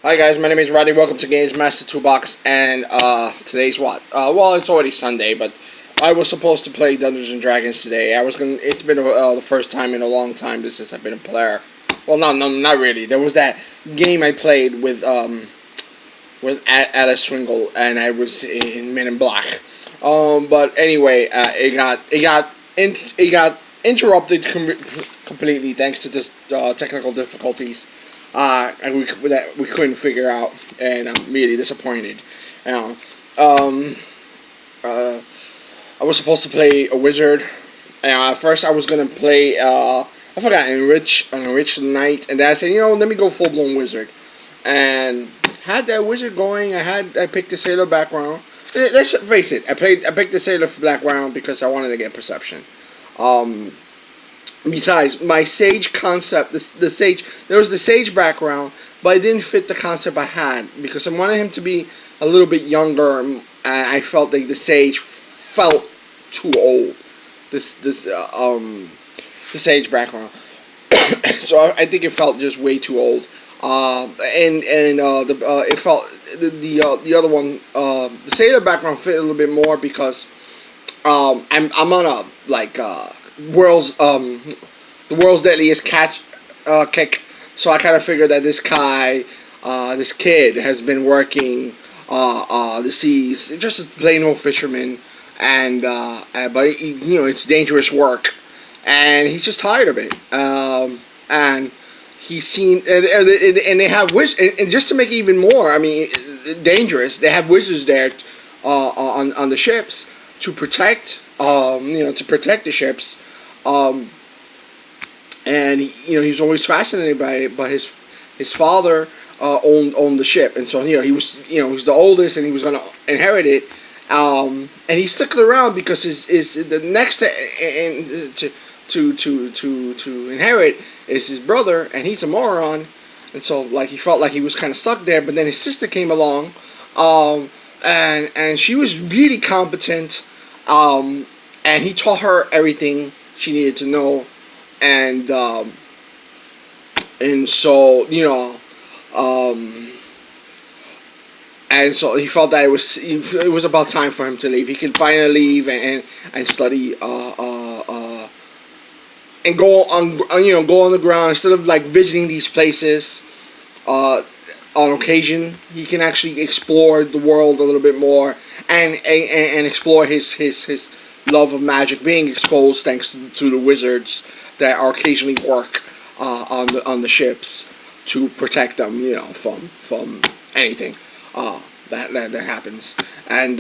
Hi guys, my name is Rodney. Welcome to Games Master Toolbox, and today's what? Well, it's already Sunday, but I was supposed to play Dungeons and Dragons today. I was gonna. It's been the first time in a long time since I've been a player. Well, no, not really. There was that game I played with Alice Swingle, and I was in Men in Black. But anyway, it got interrupted completely thanks to this technical difficulties. And we couldn't figure out, and I'm really disappointed. You know, um, uh, I was supposed to play a wizard. At first, I was gonna play. I forgot enrich knight, and then I said, let me go full blown wizard, and had that wizard going. I picked the sailor background. Let's face it. I picked the sailor background because I wanted to get perception. Um, Besides, my sage concept, the sage, there was the sage background, but it didn't fit the concept I had because I wanted him to be a little bit younger, and I felt like the sage felt too old. This the sage background, so I think it felt just way too old. And the it felt the other one, the sailor background fit a little bit more because I'm on a world's the world's deadliest catch kick. So I kind of figured that this kid has been working the seas, just a plain old fisherman, but it's dangerous work, and he's just tired of it. And he's seen and they have and just to make it even more, I mean, dangerous. They have wizards there on the ships to protect to protect the ships. Um, and he's always fascinated by it. But his father owned the ship, and so he's the oldest, and he was gonna inherit it. And he stuck it around because his the next to inherit is his brother, and he's a moron, and so he felt like he was kind of stuck there. But then his sister came along, and she was really competent, and he taught her everything she needed to know, and so um, and so he felt that it was about time for him to leave. He could finally leave and study and go on the ground instead of visiting these places on occasion. He can actually explore the world a little bit more and explore his love of magic being exposed thanks to the wizards that occasionally work on the ships to protect them, from anything that happens. And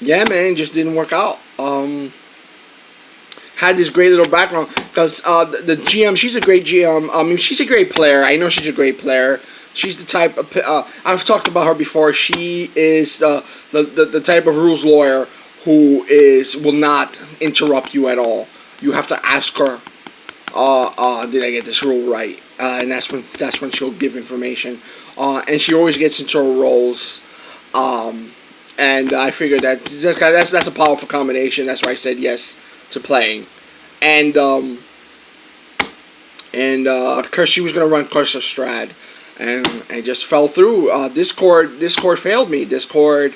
yeah, man, just didn't work out. Had this great little background because the GM, she's a great GM. I mean, she's a great player. I know she's a great player. She's the type of I've talked about her before. She is the type of rules lawyer who will not interrupt you at all. You have to ask her, did I get this rule right? And that's when she'll give information. And she always gets into her roles. And I figured that's a powerful combination. That's why I said yes to playing. And of course she was gonna run Curse of Strahd, and I just fell through. Discord failed me. Discord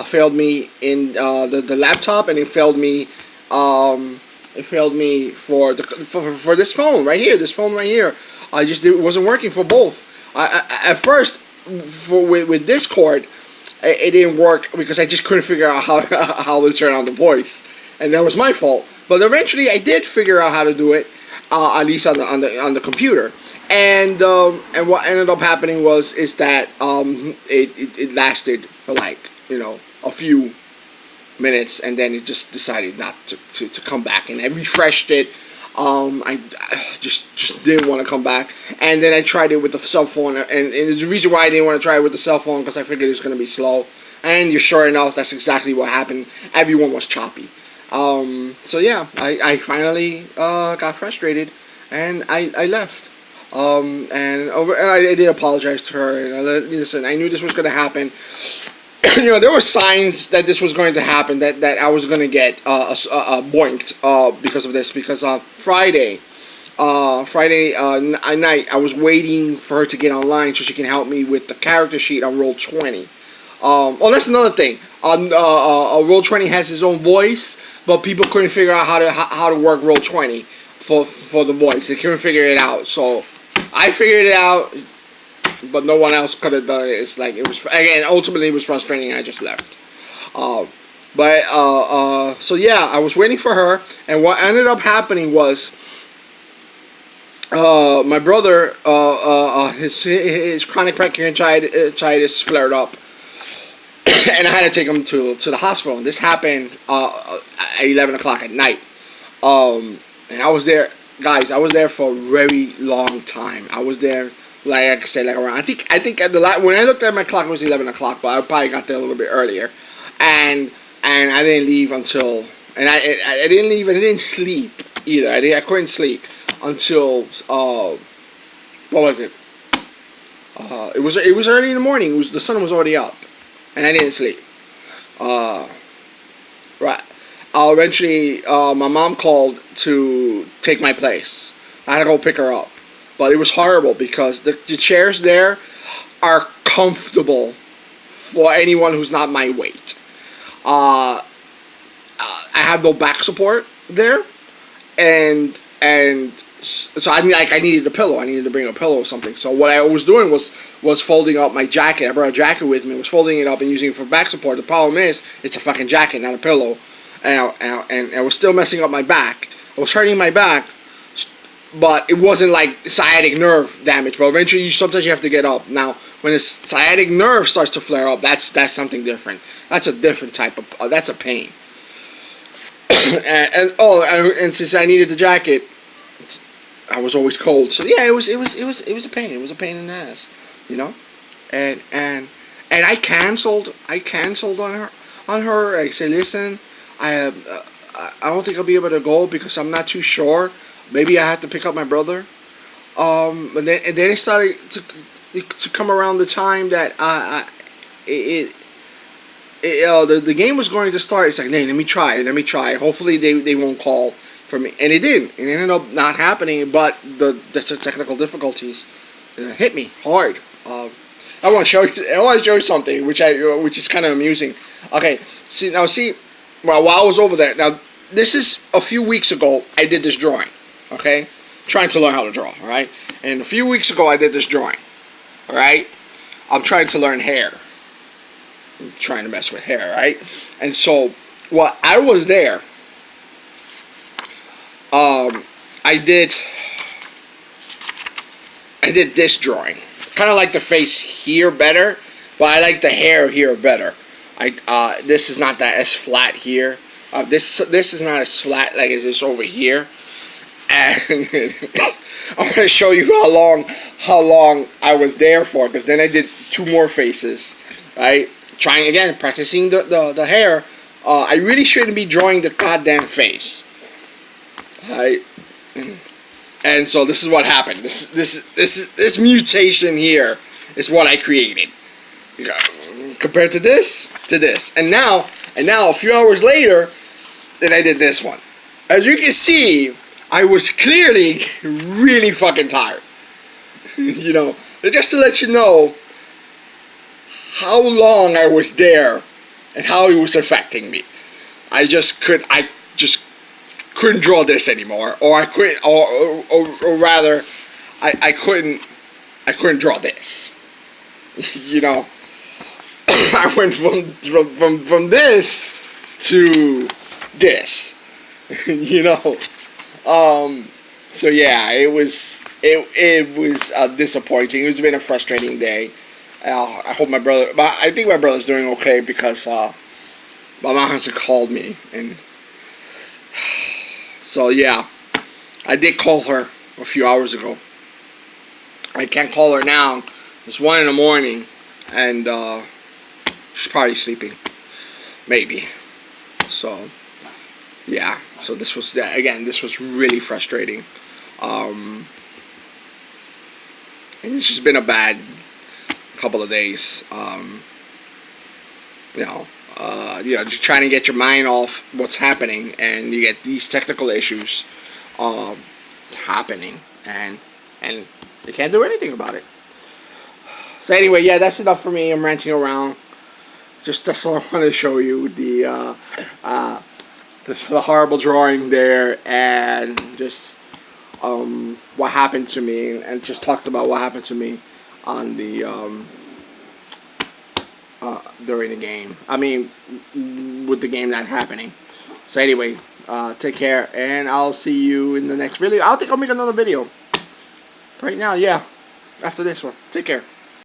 failed me in the laptop, and it failed me. It failed me for this phone right here. This phone right here. It wasn't working for both. At first, with Discord, it didn't work because I just couldn't figure out how to turn on the voice, and that was my fault. But eventually, I did figure out how to do it, at least on the computer. And what ended up happening is that it lasted for a few minutes, and then it just decided not to come back, and I refreshed it. I just didn't want to come back, and then I tried it with the cell phone, and the reason why I didn't want to try it with the cell phone because I figured it was going to be slow, and sure enough, that's exactly what happened. Everyone was choppy. So yeah, I finally got frustrated, and I left. And I did apologize to her. And listen, I knew this was going to happen. There were signs that this was going to happen. That I was going to get boinked because of this. Because Friday, Friday night, I was waiting for her to get online so she can help me with the character sheet on Roll20. Oh, that's another thing. Roll20 has his own voice, but people couldn't figure out how to work Roll20 for the voice. They couldn't figure it out, so I figured it out, but no one else could have done it. It's like it was again. Ultimately, it was frustrating. I just left. So yeah, I was waiting for her, and what ended up happening was. My brother, his chronic pancreatitis flared up, and I had to take him to the hospital. And this happened at 11 o'clock at night. And I was there, guys. I was there for a very long time. I was there, like I said, like around. I think at when I looked at my clock, it was 11 o'clock, but I probably got there a little bit earlier, and I didn't leave until, and I didn't leave, and I didn't sleep either. I couldn't sleep until what was it? It was early in the morning. The sun was already up, and I didn't sleep. Right. Eventually, my mom called to take my place. I had to go pick her up, but it was horrible because the chairs there are comfortable for anyone who's not my weight. I have no back support there, and so I needed a pillow. I needed to bring a pillow or something. So what I was doing was folding up my jacket. I brought a jacket with me. Was folding it up and using it for back support. The problem is it's a fucking jacket, not a pillow, and I was still messing up my back. I was hurting my back, but it wasn't like sciatic nerve damage. But eventually, sometimes you have to get up. Now, when the sciatic nerve starts to flare up, that's something different. That's a different type of that's a pain. and since I needed the jacket, I was always cold. So yeah, it was a pain. It was a pain in the ass, you know. And I canceled on her. I said, listen, I don't think I'll be able to go because I'm not too sure. Maybe I have to pick up my brother. And then it started to come around the time that the game was going to start. It's like, hey, let me try. Hopefully they won't call for me, and it didn't. It ended up not happening, but the technical difficulties hit me hard. I want to show you something which is kind of amusing. Okay, see. Well, while I was over there, now this is a few weeks ago. I did this drawing. Okay, trying to learn how to draw. All right, and a few weeks ago I did this drawing. All right, I'm trying to learn hair. I'm trying to mess with hair, right? And so, while I was there, I did this drawing. Kind of like the face here better, but I like the hair here better. This is not that as flat here. This is not as flat like it is over here. And I'm gonna show you how long I was there for, because then I did two more faces, right? Trying again, practicing the hair. I really shouldn't be drawing the goddamn face. Right? And so this is what happened. This mutation here is what I created. Compared to this, and now a few hours later, then I did this one. As you can see, I was clearly really fucking tired. You know, just to let you know how long I was there and how it was affecting me. I just couldn't draw this anymore, or I couldn't, or rather, I couldn't draw this. You know, I went from this to this. You know, so yeah, it was disappointing. It's been a frustrating day. I hope my brother, but I think my brother's doing okay because my mom hasn't called me, and so yeah, I did call her a few hours ago. I can't call her now. It's 1 a.m, and she's probably sleeping, maybe. So yeah, so this was really frustrating. And it's just been a bad couple of days. Just trying to get your mind off what's happening, and you get these technical issues. happening, and they can't do anything about it. So anyway, yeah, that's enough for me. I'm ranting around. Just that's all I want to show you, the horrible drawing there, and just what happened to me, and just talked about what happened to me on the during the game. I mean, with the game not happening. So anyway, take care, and I'll see you in the next video. I think I'll make another video right now. Yeah, after this one. Take care.